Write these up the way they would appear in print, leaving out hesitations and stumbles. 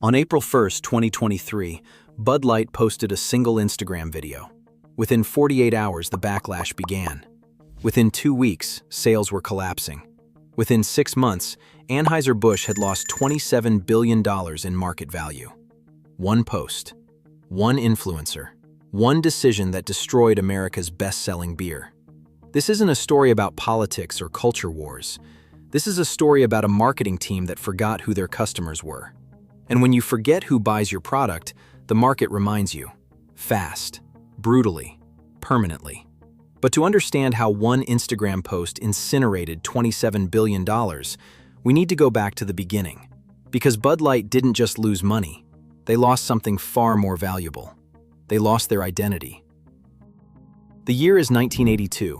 On April 1st, 2023, Bud Light posted a single Instagram video. Within 48 hours, the backlash began. Within 2 weeks, sales were collapsing. Within 6 months, Anheuser-Busch had lost $27 billion in market value. One post, one influencer, one decision that destroyed America's best-selling beer. This isn't a story about politics or culture wars. This is a story about a marketing team that forgot who their customers were. And when you forget who buys your product, the market reminds you. Fast, brutally, permanently. But to understand how one Instagram post incinerated $27 billion, we need to go back to the beginning. Because Bud Light didn't just lose money. They lost something far more valuable. They lost their identity. The year is 1982.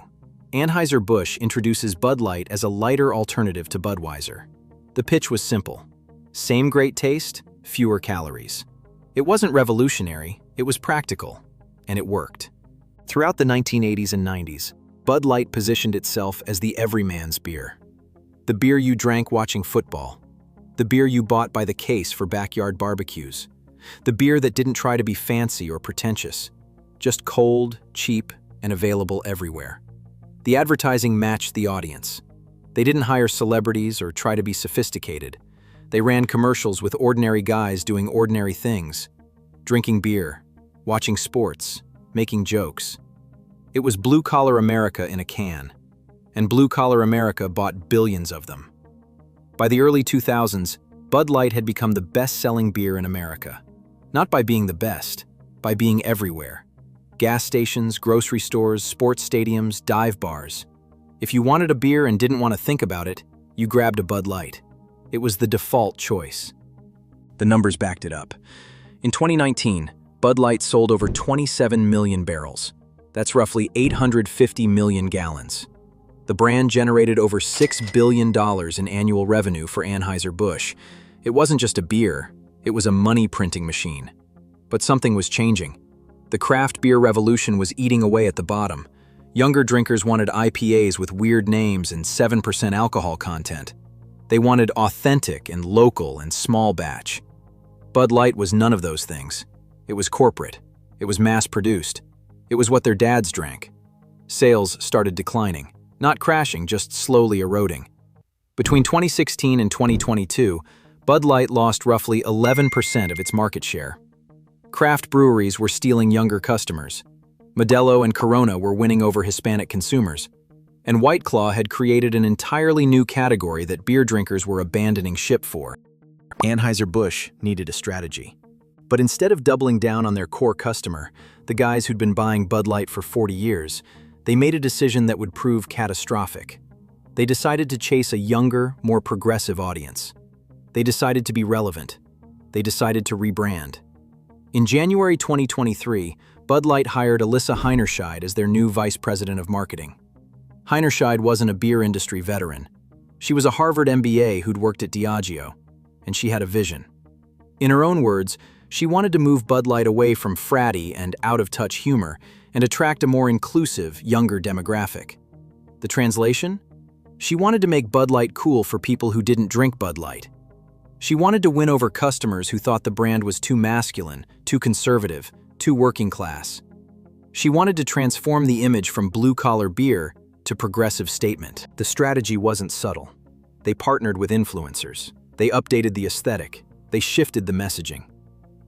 Anheuser-Busch introduces Bud Light as a lighter alternative to Budweiser. The pitch was simple. Same great taste, fewer calories. It wasn't revolutionary, it was practical, and it worked. Throughout the 1980s and 90s, Bud Light positioned itself as the everyman's beer. The beer you drank watching football. The beer you bought by the case for backyard barbecues. The beer that didn't try to be fancy or pretentious. Just cold, cheap, and available everywhere. The advertising matched the audience. They didn't hire celebrities or try to be sophisticated. They ran commercials with ordinary guys doing ordinary things. Drinking beer, watching sports, making jokes. It was blue-collar America in a can. And blue-collar America bought billions of them. By the early 2000s, Bud Light had become the best-selling beer in America. Not by being the best, by being everywhere. Gas stations, grocery stores, sports stadiums, dive bars. If you wanted a beer and didn't want to think about it, you grabbed a Bud Light. It was the default choice. The numbers backed it up. In 2019, Bud Light sold over 27 million barrels. That's roughly 850 million gallons. The brand generated over $6 billion in annual revenue for Anheuser-Busch. It wasn't just a beer, it was a money-printing machine. But something was changing. The craft beer revolution was eating away at the bottom. Younger drinkers wanted IPAs with weird names and 7% alcohol content. They wanted authentic and local and small batch. Bud Light was none of those things. It was corporate. It was mass-produced. It was what their dads drank. Sales started declining. Not crashing, just slowly eroding. Between 2016 and 2022, Bud Light lost roughly 11% of its market share. Craft breweries were stealing younger customers. Modelo and Corona were winning over Hispanic consumers. And White Claw had created an entirely new category that beer drinkers were abandoning ship for. Anheuser-Busch needed a strategy. But instead of doubling down on their core customer, the guys who'd been buying Bud Light for 40 years, they made a decision that would prove catastrophic. They decided to chase a younger, more progressive audience. They decided to be relevant. They decided to rebrand. In January 2023, Bud Light hired Alyssa Heinerscheid as their new vice president of marketing. Heinerscheid wasn't a beer industry veteran. She was a Harvard MBA who'd worked at Diageo, and she had a vision. In her own words, she wanted to move Bud Light away from fratty and out-of-touch humor and attract a more inclusive, younger demographic. The translation? She wanted to make Bud Light cool for people who didn't drink Bud Light. She wanted to win over customers who thought the brand was too masculine, too conservative, too working class. She wanted to transform the image from blue-collar beer to progressive statement. The strategy wasn't subtle. They partnered with influencers. They updated the aesthetic. They shifted the messaging.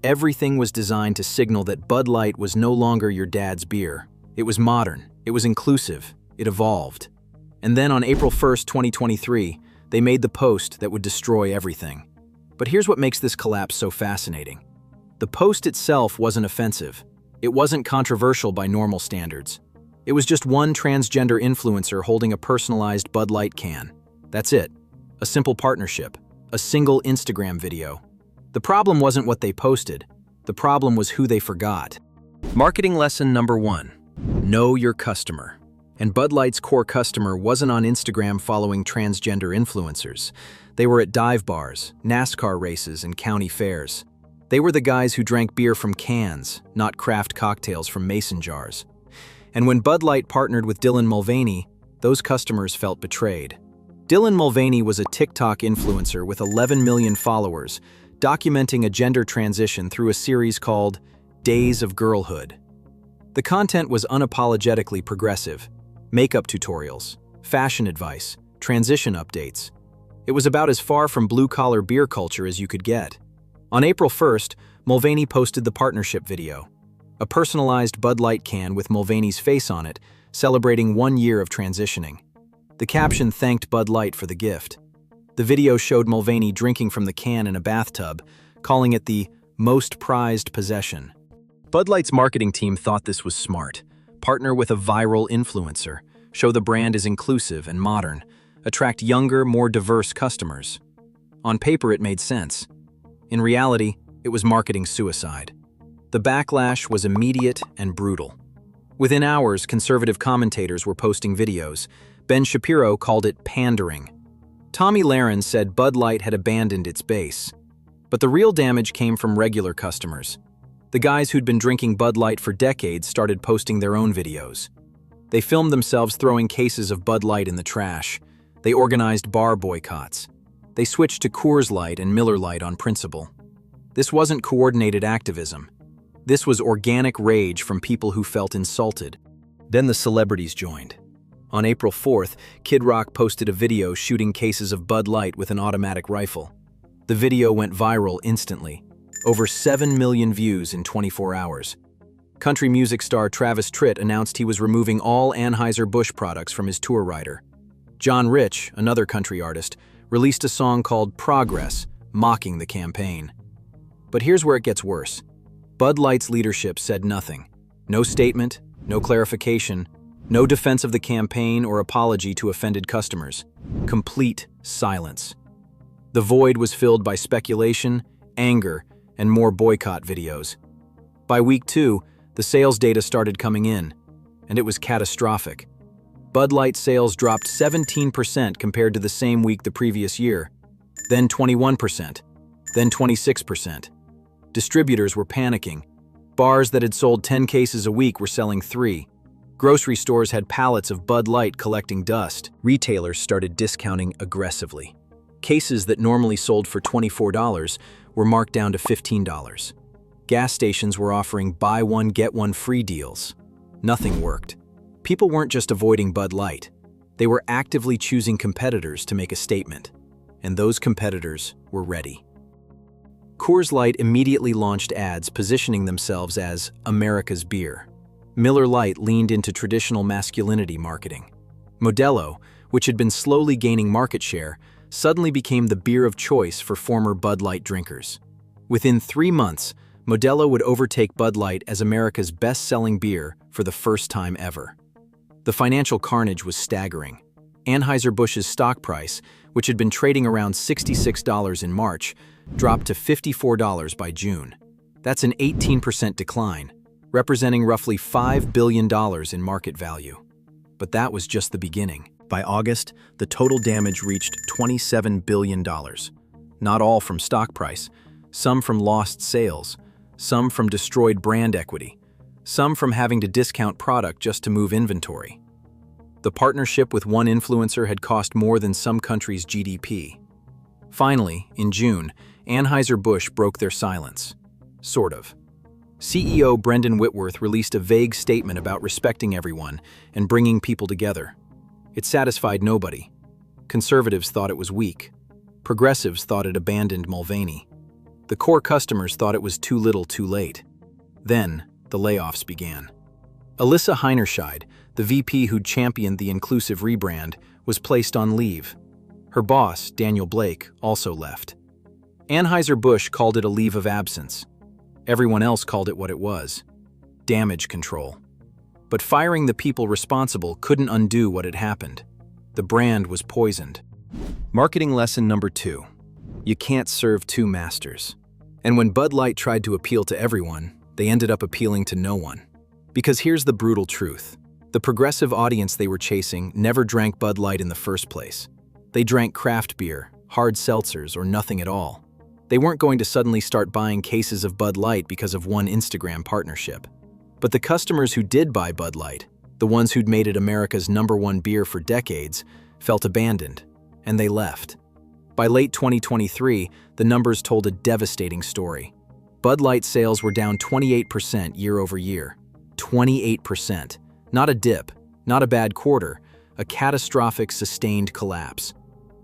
Everything was designed to signal that Bud Light was no longer your dad's beer. It was modern. It was inclusive. It evolved. And then on April 1st, 2023, they made the post that would destroy everything. But here's what makes this collapse so fascinating. The post itself wasn't offensive. It wasn't controversial by normal standards. It was just one transgender influencer holding a personalized Bud Light can. That's it. A simple partnership. A single Instagram video. The problem wasn't what they posted. The problem was who they forgot. Marketing lesson number 1. Know your customer. And Bud Light's core customer wasn't on Instagram following transgender influencers. They were at dive bars, NASCAR races, and county fairs. They were the guys who drank beer from cans, not craft cocktails from mason jars. And when Bud Light partnered with Dylan Mulvaney, those customers felt betrayed. Dylan Mulvaney was a TikTok influencer with 11 million followers, documenting a gender transition through a series called Days of Girlhood. The content was unapologetically progressive: makeup tutorials, fashion advice, transition updates. It was about as far from blue-collar beer culture as you could get. On April 1st, Mulvaney posted the partnership video, a personalized Bud Light can with Mulvaney's face on it, celebrating 1 year of transitioning. The caption thanked Bud Light for the gift. The video showed Mulvaney drinking from the can in a bathtub, calling it the most prized possession. Bud Light's marketing team thought this was smart. Partner with a viral influencer, show the brand is inclusive and modern, attract younger, more diverse customers. On paper, it made sense. In reality, it was marketing suicide. The backlash was immediate and brutal. Within hours, conservative commentators were posting videos. Ben Shapiro called it pandering. Tommy Lahren said Bud Light had abandoned its base. But the real damage came from regular customers. The guys who'd been drinking Bud Light for decades started posting their own videos. They filmed themselves throwing cases of Bud Light in the trash. They organized bar boycotts. They switched to Coors Light and Miller Lite on principle. This wasn't coordinated activism. This was organic rage from people who felt insulted. Then the celebrities joined. On April 4th, Kid Rock posted a video shooting cases of Bud Light with an automatic rifle. The video went viral instantly. Over 7 million views in 24 hours. Country music star Travis Tritt announced he was removing all Anheuser-Busch products from his tour rider. John Rich, another country artist, released a song called Progress, mocking the campaign. But here's where it gets worse. Bud Light's leadership said nothing. No statement, no clarification, no defense of the campaign or apology to offended customers. Complete silence. The void was filled by speculation, anger, and more boycott videos. By week 2, the sales data started coming in, and it was catastrophic. Bud Light sales dropped 17% compared to the same week the previous year, then 21%, then 26%. Distributors were panicking. Bars that had sold 10 cases a week were selling 3. Grocery stores had pallets of Bud Light collecting dust. Retailers started discounting aggressively. Cases that normally sold for $24 were marked down to $15. Gas stations were offering buy one, get one free deals. Nothing worked. People weren't just avoiding Bud Light. They were actively choosing competitors to make a statement. And those competitors were ready. Coors Light immediately launched ads positioning themselves as America's beer. Miller Lite leaned into traditional masculinity marketing. Modelo, which had been slowly gaining market share, suddenly became the beer of choice for former Bud Light drinkers. Within 3 months, Modelo would overtake Bud Light as America's best-selling beer for the first time ever. The financial carnage was staggering. Anheuser-Busch's stock price, which had been trading around $66 in March, dropped to $54 by June. That's an 18% decline, representing roughly $5 billion in market value. But that was just the beginning. By August, the total damage reached $27 billion. Not all from stock price, some from lost sales, some from destroyed brand equity, some from having to discount product just to move inventory. The partnership with one influencer had cost more than some countries' GDP. Finally, in June, Anheuser-Busch broke their silence. Sort of. CEO Brendan Whitworth released a vague statement about respecting everyone and bringing people together. It satisfied nobody. Conservatives thought it was weak. Progressives thought it abandoned Mulvaney. The core customers thought it was too little too late. Then, the layoffs began. Alyssa Heinerscheid, the VP who'd championed the inclusive rebrand, was placed on leave. Her boss, Daniel Blake, also left. Anheuser-Busch called it a leave of absence. Everyone else called it what it was: damage control. But firing the people responsible couldn't undo what had happened. The brand was poisoned. Marketing lesson number 2. You can't serve two masters. And when Bud Light tried to appeal to everyone, they ended up appealing to no one. Because here's the brutal truth. The progressive audience they were chasing never drank Bud Light in the first place. They drank craft beer, hard seltzers, or nothing at all. They weren't going to suddenly start buying cases of Bud Light because of one Instagram partnership. But the customers who did buy Bud Light, the ones who'd made it America's #1 beer for decades, felt abandoned, and they left. By late 2023, the numbers told a devastating story. Bud Light sales were down 28% year over year. 28%. Not a dip, not a bad quarter, a catastrophic sustained collapse.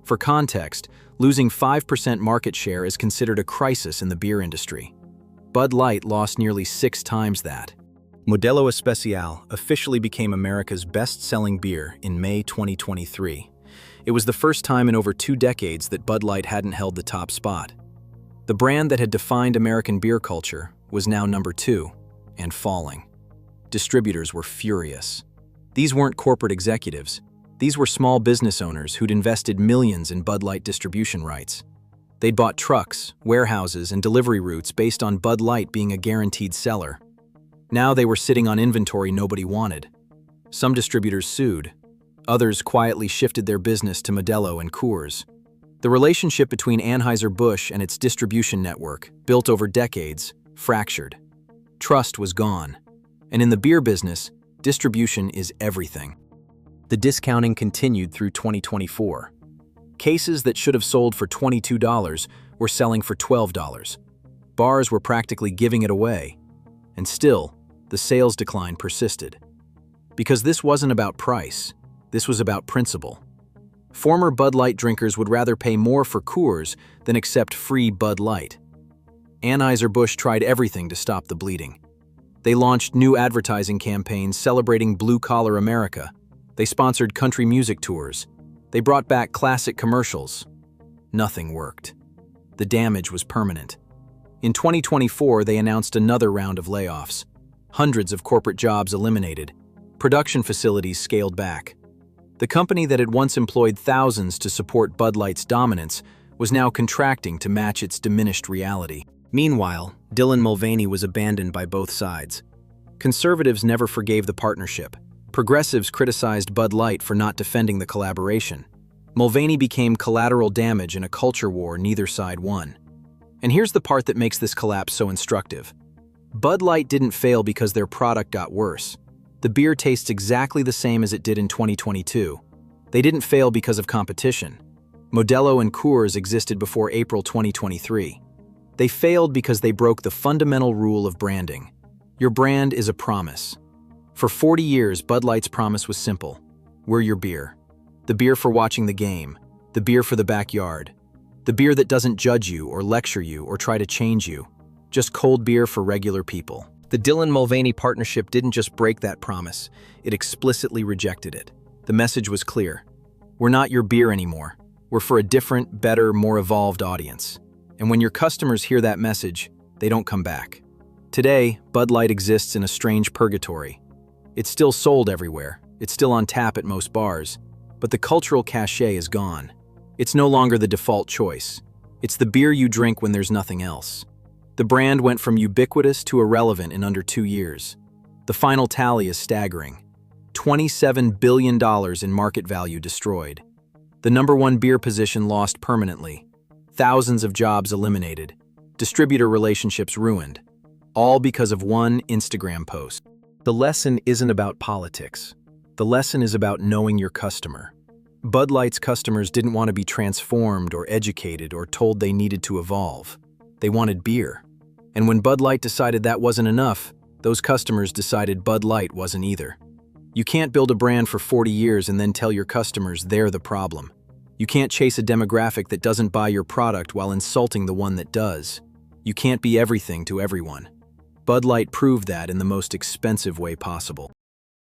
For context, losing 5% market share is considered a crisis in the beer industry. Bud Light lost nearly 6 times that. Modelo Especial officially became America's best-selling beer in May 2023. It was the first time in over 2 decades that Bud Light hadn't held the top spot. The brand that had defined American beer culture was now number 2 and falling. Distributors were furious. These weren't corporate executives. These were small business owners who'd invested millions in Bud Light distribution rights. They'd bought trucks, warehouses, and delivery routes based on Bud Light being a guaranteed seller. Now they were sitting on inventory nobody wanted. Some distributors sued. Others quietly shifted their business to Modelo and Coors. The relationship between Anheuser-Busch and its distribution network, built over decades, fractured. Trust was gone. And in the beer business, distribution is everything. The discounting continued through 2024. Cases that should have sold for $22 were selling for $12. Bars were practically giving it away. And still, the sales decline persisted. Because this wasn't about price, this was about principle. Former Bud Light drinkers would rather pay more for Coors than accept free Bud Light. Anheuser-Busch tried everything to stop the bleeding. They launched new advertising campaigns celebrating blue-collar America. They sponsored country music tours. They brought back classic commercials. Nothing worked. The damage was permanent. In 2024, they announced another round of layoffs. Hundreds of corporate jobs eliminated. Production facilities scaled back. The company that had once employed thousands to support Bud Light's dominance was now contracting to match its diminished reality. Meanwhile, Dylan Mulvaney was abandoned by both sides. Conservatives never forgave the partnership. Progressives criticized Bud Light for not defending the collaboration. Mulvaney became collateral damage in a culture war neither side won. And here's the part that makes this collapse so instructive. Bud Light didn't fail because their product got worse. The beer tastes exactly the same as it did in 2022. They didn't fail because of competition. Modelo and Coors existed before April 2023. They failed because they broke the fundamental rule of branding. Your brand is a promise. For 40 years, Bud Light's promise was simple. We're your beer. The beer for watching the game. The beer for the backyard. The beer that doesn't judge you or lecture you or try to change you. Just cold beer for regular people. The Dylan Mulvaney partnership didn't just break that promise, it explicitly rejected it. The message was clear. We're not your beer anymore. We're for a different, better, more evolved audience. And when your customers hear that message, they don't come back. Today, Bud Light exists in a strange purgatory. It's still sold everywhere. It's still on tap at most bars. But the cultural cachet is gone. It's no longer the default choice. It's the beer you drink when there's nothing else. The brand went from ubiquitous to irrelevant in under 2 years. The final tally is staggering. $27 billion in market value destroyed. The #1 beer position lost permanently. Thousands of jobs eliminated. Distributor relationships ruined. All because of one Instagram post. The lesson isn't about politics. The lesson is about knowing your customer. Bud Light's customers didn't want to be transformed or educated or told they needed to evolve. They wanted beer. And when Bud Light decided that wasn't enough, those customers decided Bud Light wasn't either. You can't build a brand for 40 years and then tell your customers they're the problem. You can't chase a demographic that doesn't buy your product while insulting the one that does. You can't be everything to everyone. Bud Light proved that in the most expensive way possible.